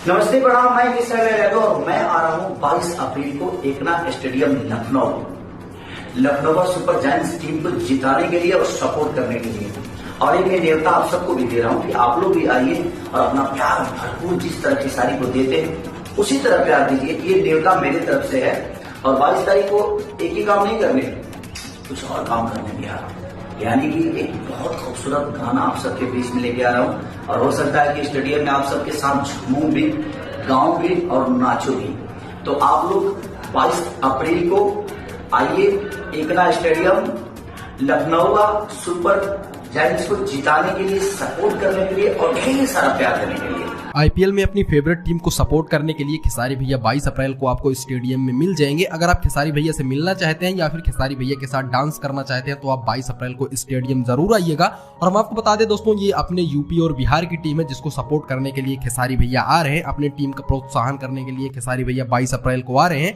नमस्ते प्रणाम, मैं मिस्टर यादव और मैं आ रहा हूँ 22 अप्रैल को Eknath stadium Lucknow super giants team को जिताने के लिए और सपोर्ट करने के लिए। और एक मैं न्योता आप सबको भी दे रहा हूँ कि आप लोग भी आइए और अपना प्यार भरपूर जिस तरह की सारी को देते हैं उसी तरह प्यार दीजिए। ये न्योता मेरी तरफ से है। और 22 तारीख को एक ही काम नहीं करने, कुछ और काम करने भी आ रहा हूँ, यानी कि एक बहुत खूबसूरत गाना आप सबके बीच में लेके आ रहा हूँ। और हो सकता है कि स्टेडियम में आप सबके साथ झूमूं भी, गाऊं भी और नाचो भी। तो आप लोग 22 अप्रैल को आइए Eknath stadium Lucknow super giants को जिताने के लिए, सपोर्ट करने के लिए और ढेर सारा प्यार देने के लिए। आईपीएल में अपनी फेवरेट टीम को सपोर्ट करने के लिए खेसारी भैया 22 अप्रैल को आपको स्टेडियम में मिल जाएंगे। अगर आप खेसारी भैया से मिलना चाहते हैं या फिर खेसारी भैया के साथ डांस करना चाहते हैं तो आप 22 अप्रैल को स्टेडियम जरूर आइएगा। और हम आपको बता दें दोस्तों, ये अपने यूपी और बिहार की टीम है जिसको सपोर्ट करने के लिए खेसारी भैया आ रहे हैं। अपनी टीम का प्रोत्साहन करने के लिए खेसारी भैया 22 अप्रैल को आ रहे हैं।